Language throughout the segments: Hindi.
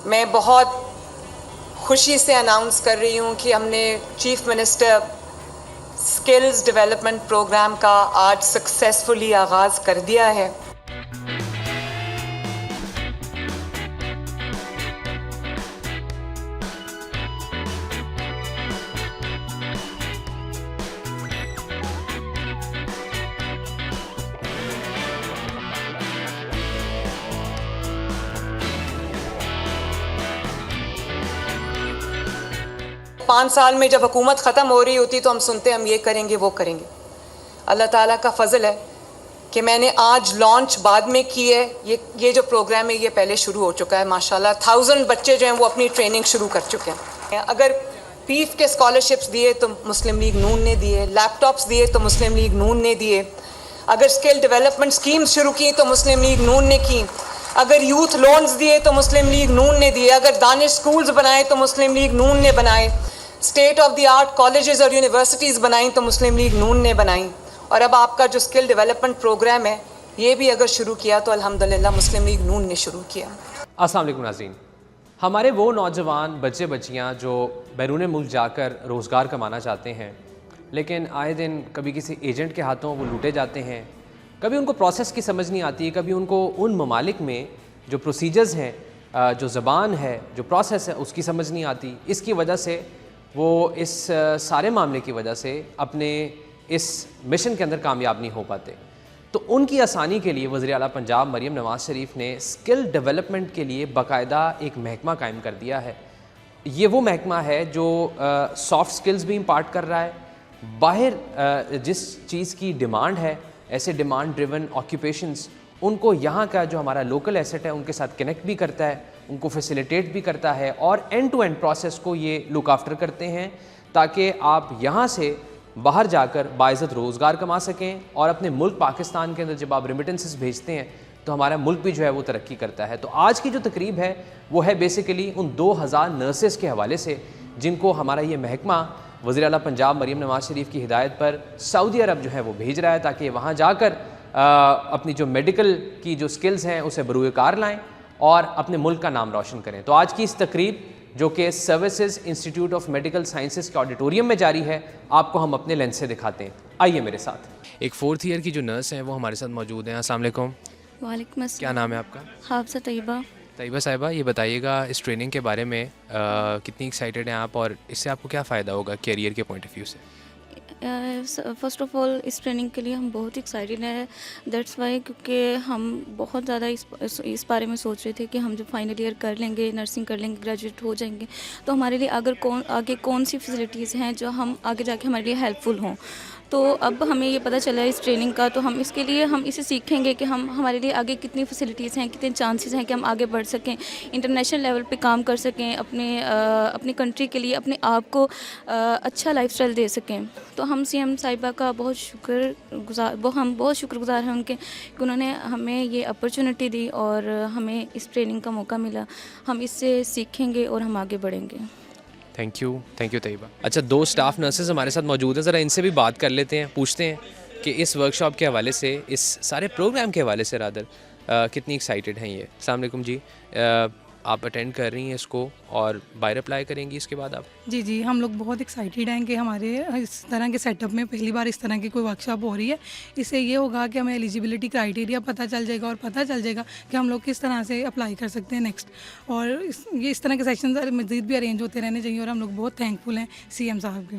मैं बहुत खुशी से अनाउंस कर रही हूँ कि हमने chief minister skills development program का आज सक्सेसफुली आगाज़ कर दिया है। पाँच साल में जब हुकूमत ख़त्म हो रही होती तो हम सुनते हम ये करेंगे वो करेंगे। अल्लाह ताला का फ़ज़ल है कि मैंने आज लॉन्च बाद में की है। ये जो प्रोग्राम है ये पहले शुरू हो चुका है माशाल्लाह। 1000 बच्चे जो हैं वो अपनी ट्रेनिंग शुरू कर चुके हैं। अगर पीफ के स्कॉलरशिप्स दिए तो मुस्लिम लीग नून ने दिए, लैपटॉप्स दिए तो मुस्लिम लीग नून ने दिए, अगर स्किल डेवलपमेंट स्कीम्स शुरू की तो मुस्लिम लीग नून ने की, अगर यूथ लोन्स दिए तो मुस्लिम लीग नून ने दिए, अगर दानिश स्कूल्स बनाए तो मुस्लिम लीग नून ने बनाए, state of the art colleges और यूनिवर्सिटीज़ बनाई तो मुस्लिम लीग नून ने बनाई। और अब आपका जो स्किल डेवलपमेंट प्रोग्राम है ये भी अगर शुरू किया तो अल्हम्दुलिल्लाह मुस्लिम लीग नून ने शुरू किया। अस्सलाम वालेकुम नाज़रीन, हमारे वो नौजवान बच्चे बच्चियाँ जो बैरून मुल्क जाकर रोज़गार कमाना चाहते हैं, लेकिन आए दिन कभी किसी एजेंट के हाथों वो लूटे जाते हैं, कभी उनको प्रोसेस की समझ नहीं आती, कभी उनको उन ममालिक में जो प्रोसीजर्स हैं, जो ज़बान है, जो प्रोसेस है उसकी समझ नहीं आती। इसकी वजह से वो इस सारे मामले की वजह से अपने इस मिशन के अंदर कामयाब नहीं हो पाते। तो उनकी आसानी के लिए वज़ीर आला पंजाब मरीम नवाज़ शरीफ ने स्किल डेवलपमेंट के लिए बाकायदा एक महकमा कायम कर दिया है। ये वो महकमा है जो सॉफ्ट स्किल्स भी इम्पार्ट कर रहा है। बाहर जिस चीज़ की डिमांड है, ऐसे डिमांड ड्रिवन ऑक्यूपेशंस, उनको यहाँ का जो हमारा लोकल एसेट है उनके साथ कनेक्ट भी करता है, उनको फैसिलिटेट भी करता है और एंड टू एंड प्रोसेस को ये लुक आफ्टर करते हैं ताकि आप यहाँ से बाहर जाकर बाइज़्ज़त रोज़गार कमा सकें और अपने मुल्क पाकिस्तान के अंदर जब आप रेमिटेंसेस भेजते हैं तो हमारा मुल्क भी जो है वो तरक्की करता है। तो आज की जो तकरीब है वो है बेसिकली उन 2000 नर्सेस के हवाले से जिनको हमारा ये महकमा वज़ीर आला पंजाब मरीम नवाज़ शरीफ की हिदायत पर सऊदी अरब जो है वो भेज रहा है ताकि वहाँ जाकर अपनी जो मेडिकल की जो स्किल्स हैं उसे बरूए कार लाएँ और अपने मुल्क का नाम रोशन करें। तो आज की इस तकरीब जो कि services institute of medical sciences के ऑडिटोरियम में जारी है, आपको हम अपने लेंस से दिखाते हैं। आइए मेरे साथ। एक 4th ईयर की जो नर्स हैं वो हमारे साथ मौजूद हैं। अस्सलाम वालेकुम। वालेकुम अस्सलाम। क्या नाम है आपका? हाफसा तैयबा। तैयबा साहिबा, ये बताइएगा इस ट्रेनिंग के बारे में कितनी एक्साइटेड हैं आप और इससे आपको क्या फ़ायदा होगा कैरियर के पॉइंट ऑफ व्यू से? फ़र्स्ट ऑफ़ ऑल इस ट्रेनिंग के लिए हम बहुत एक्साइटेड हैं। दैट्स वाई क्योंकि हम बहुत ज़्यादा इस बारे में सोच रहे थे कि हम जब फाइनल ईयर कर लेंगे, नर्सिंग कर लेंगे, ग्रेजुएट हो जाएंगे तो हमारे लिए आगे कौन सी फैसिलिटीज़ हैं जो हम आगे जाके हमारे लिए हेल्पफुल हों। तो अब हमें ये पता चला है इस ट्रेनिंग का, तो हम इसके लिए हम इसे सीखेंगे कि हम हमारे लिए आगे कितनी फैसिलिटीज़ हैं, कितने चांसेस हैं कि हम आगे बढ़ सकें, इंटरनेशनल लेवल पे काम कर सकें, अपनी कंट्री के लिए अपने आप को अच्छा लाइफस्टाइल दे सकें। तो हम सीएम साहिबा का हम बहुत शुक्रगुजार हैं उनके कि उन्होंने हमें ये अपॉर्चुनिटी दी और हमें इस ट्रेनिंग का मौका मिला। हम इससे सीखेंगे और हम आगे बढ़ेंगे। Thank you Tayyaba. अच्छा, 2 स्टाफ नर्सेज हमारे साथ मौजूद हैं, ज़रा इनसे भी बात कर लेते हैं, पूछते हैं कि इस वर्कशॉप के हवाले से, इस सारे प्रोग्राम के हवाले से रादर कितनी एक्साइटेड हैं ये। अस्सलाम वालेकुम जी, आप अटेंड कर रही हैं इसको और बाहर अप्लाई करेंगी इसके बाद आप? जी, हम लोग बहुत एक्साइटेड हैं कि हमारे इस तरह के सेटअप में पहली बार इस तरह की कोई वर्कशॉप हो रही है। इससे ये होगा कि हमें एलिजिबिलिटी क्राइटेरिया पता चल जाएगा और पता चल जाएगा कि हम लोग किस तरह से अप्लाई कर सकते हैं नेक्स्ट। और इस तरह के सेक्शन मज़ीद भी अरेंज होते रहने चाहिए और हम लोग बहुत थैंकफुल हैं सीएम साहब के।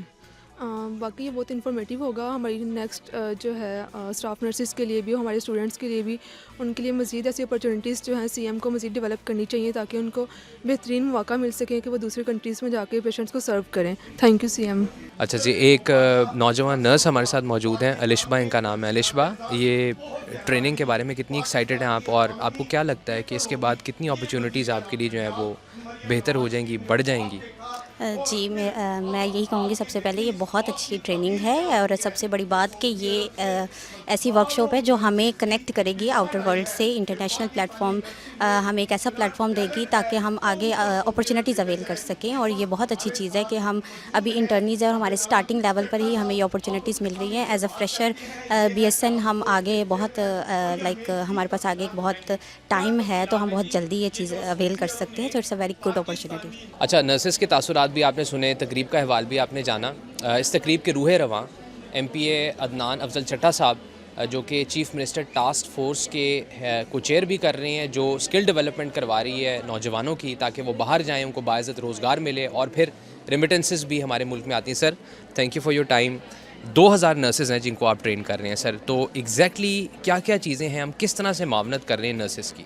बाकी ये बहुत इन्फॉर्मेटिव होगा हमारी नेक्स्ट जो है स्टाफ नर्सेस के लिए भी, हमारे स्टूडेंट्स के लिए भी, उनके लिए मज़ीद ऐसी अपॉर्चुनिटीज़ जो हैं सीएम को मज़ीद डेवलप करनी चाहिए ताकि उनको बेहतरीन मौका मिल सके कि वो दूसरी कंट्रीज़ में जाके पेशेंट्स को सर्व करें। Thank you CM. अच्छा जी, एक नौजवान नर्स हमारे साथ मौजूद हैं, अलिशबा इनका नाम है। अलिशबा, ये ट्रेनिंग के बारे में कितनी एक्साइटेड हैं आप और आपको क्या लगता है कि इसके बाद कितनी अपॉर्चुनिटीज़ आपके लिए जो है वो बेहतर हो जाएंगी, बढ़ जाएंगी? जी, मैं यही कहूँगी सबसे पहले ये बहुत अच्छी ट्रेनिंग है और सबसे बड़ी बात कि ये ऐसी वर्कशॉप है जो हमें कनेक्ट करेगी आउटर वर्ल्ड से। इंटरनेशनल प्लेटफॉर्म हमें एक ऐसा प्लेटफॉर्म देगी ताकि हम आगे अपॉर्चुनिटीज़ अवेल कर सकें। और ये बहुत अच्छी चीज़ है कि हम अभी इंटर्नीज़ है और हमारे हमारे स्टार्टिंग लेवल पर ही हमें ये अपॉर्चुनिटीज़ मिल रही हैं। एज अ फ्रेशर BSN हम आगे बहुत लाइक हमारे पास आगे एक बहुत टाइम है, तो हम बहुत जल्दी ये चीज़ अवेल कर सकते हैं। तो it's a very good opportunity. अच्छा, नर्सेस के तासुरात भी आपने सुने, तकरीब का अहवाल भी आपने जाना। इस तकरीब के रूह रवां MPA अदनान अफजल चट्टा साहब जो कि चीफ़ मिनिस्टर टास्क फोर्स के को चेयर भी कर रहे हैं, जो स्किल डेवलपमेंट करवा रही है नौजवानों की ताकि वो बाहर जाएं, उनको बाइज़्ज़त रोज़गार मिले और फिर रेमिटेंसेस भी हमारे मुल्क में आती हैं। Sir, thank you for your time. 2000 nurses हैं जिनको आप ट्रेन कर रहे हैं सर, तो एग्जैक्टली क्या क्या चीज़ें हैं, हम किस तरह से मावनत कर रहे हैं नर्सेज़ की?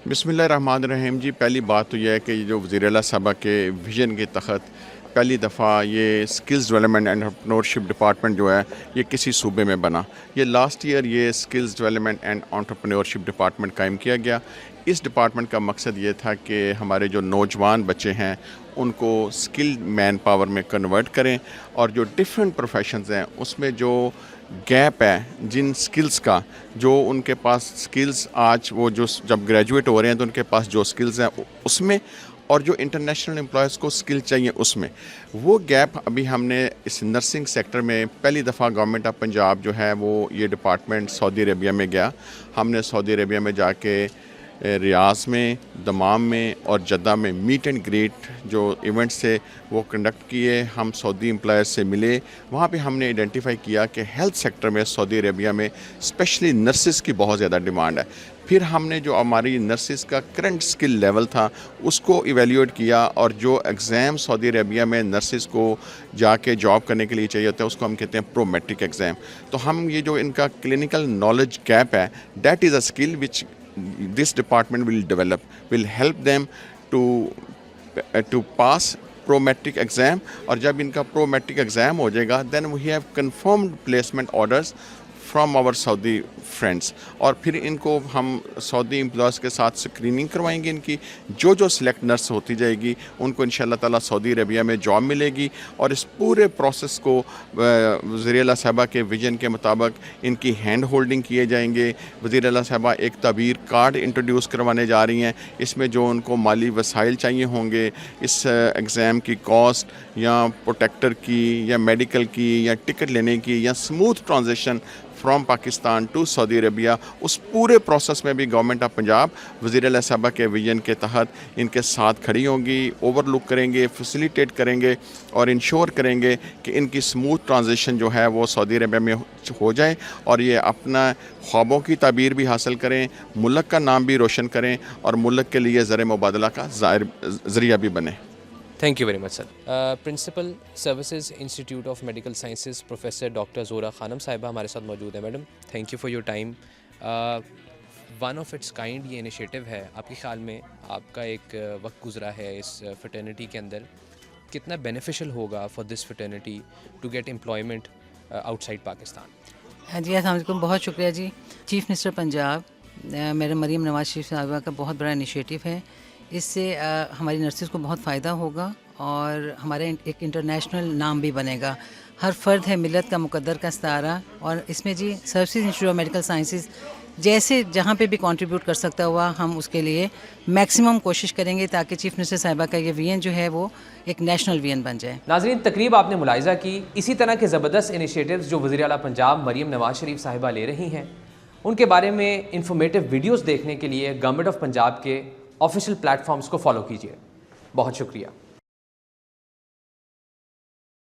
बिस्मिल्लाहिर्रहमानिर्रहीम जी, पहली बात तो यह है कि जो वज़ीर आला साहब के विजन के तहत पहली दफ़ा ये skills development and entrepreneurship department जो है ये किसी सूबे में बना। ये लास्ट ईयर ये skills development and entrepreneurship department कायम किया गया। इस डिपार्टमेंट का मकसद ये था कि हमारे जो नौजवान बच्चे हैं उनको स्किल्ड मैन पावर में कन्वर्ट करें और जो डिफरेंट प्रोफेशंस हैं उसमें जो गैप है जिन स्किल्स का, जो उनके पास स्किल्स आज वो जो जब ग्रेजुएट हो रहे हैं तो उनके पास जो स्किल्स हैं उसमें, और जो इंटरनेशनल एम्प्लॉयज़ को स्किल चाहिए उसमें, वो गैप अभी हमने इस नर्सिंग सेक्टर में पहली दफ़ा गवर्नमेंट ऑफ पंजाब जो है वो ये डिपार्टमेंट सऊदी अरेबिया में गया। हमने सऊदी अरेबिया में जाके रियाज में, दमाम में और जद्दा में मीट एंड ग्रीट जो इवेंट्स थे वो कंडक्ट किए। हम सऊदी एम्प्लॉयर्स से मिले, वहाँ पे हमने आइडेंटिफाई किया कि हेल्थ सेक्टर में सऊदी अरेबिया में स्पेशली नर्सिस की बहुत ज़्यादा डिमांड है। फिर हमने जो हमारी नर्सिस का करंट स्किल लेवल था उसको इवेल्यूएट किया और जो एग्ज़ाम सऊदी अरेबिया में नर्सिस को जाके जॉब करने के लिए चाहिए होता है उसको हम कहते हैं प्रो मैट्रिक एग्ज़ाम। तो हम ये जो इनका क्लिनिकल नॉलेज गैप है, that is a skill which this department will develop, will help them to pass pro metric exam, और जब इनका pro metric exam हो जाएगा then we have confirmed placement orders from our Saudi friends, और फिर इनको हम सऊदी एम्प्लॉयज़ के साथ स्क्रीनिंग करवाएंगे। इनकी जो जो सिलेक्ट नर्स होती जाएगी उनको इंशाल्लाह ताला सऊदी अरेबिया में जॉब मिलेगी। और इस पूरे प्रोसेस को वज़ीर आला साहबा के विजन के मुताबिक इनकी हैंड होल्डिंग किए जाएंगे। वज़ीर आला साहबा एक तबीर कार्ड इंट्रोड्यूस करवाने जा रही हैं, इसमें जो उनको माली वसाइल चाहिए होंगे इस एग्ज़ाम की कॉस्ट या प्रोटेक्टर की या मेडिकल की या टिकट लेने की या smooth transition from Pakistan to Saudi Arabia, उस पूरे प्रोसेस में भी गवर्नमेंट ऑफ पंजाब वज़ीर आला साहबा के विजन के तहत इनके साथ खड़ी होंगी, ओवरलुक करेंगे, फैसिलिटेट करेंगे और इंश्योर करेंगे कि इनकी स्मूथ ट्रांजिशन जो है वो सऊदी अरेबिया में हो जाए और ये अपना ख्वाबों की ताबीर भी हासिल करें, मुल्क का नाम भी रोशन करें और मुल्क के लिए ज़र मुबादला का ज़रिया भी बने। Thank you very much sir. Principal services institute of medical sciences professor doctor Zohra Khanam साहिबा हमारे साथ मौजूद है। Madam, thank you for your time. One of its kind ये इनिशिएटिव है, आपके ख्याल में आपका एक वक्त गुजरा है इस फ्रेटर्निटी के अंदर, कितना बेनिफिशियल होगा for this fraternity to get employment outside Pakistan? हाँ जी, अस्सलाम वालेकुम, बहुत शुक्रिया जी। Chief minister Punjab madam Maryam Nawaz Sharif साहिबा का बहुत बड़ा इनिशिएटिव है। इससे हमारी नर्सेस को बहुत फ़ायदा होगा और हमारे एक इंटरनेशनल नाम भी बनेगा। हर फ़र्द है मिलत का मुकद्दर का सितारा, और इसमें जी services institute of medical sciences जैसे जहाँ पे भी कंट्रीब्यूट कर सकता हुआ हम उसके लिए मैक्सिमम कोशिश करेंगे ताकि चीफ़ मिनिस्टर साहिबा का ये विजन जो है वो एक नेशनल विजन बन जाए। नाज़रीन, तकरीब आपने मुलाहिज़ा की। इसी तरह के ज़बरदस्त इनिशिएटिव्स जो वज़ीर आला पंजाब मरीम नवाज शरीफ साहिबा ले रही हैं, उनके बारे में इंफॉर्मेटिव वीडियोज़ देखने के लिए गवर्नमेंट ऑफ पंजाब के ऑफिशियल प्लेटफॉर्म्स को फॉलो कीजिए। बहुत शुक्रिया।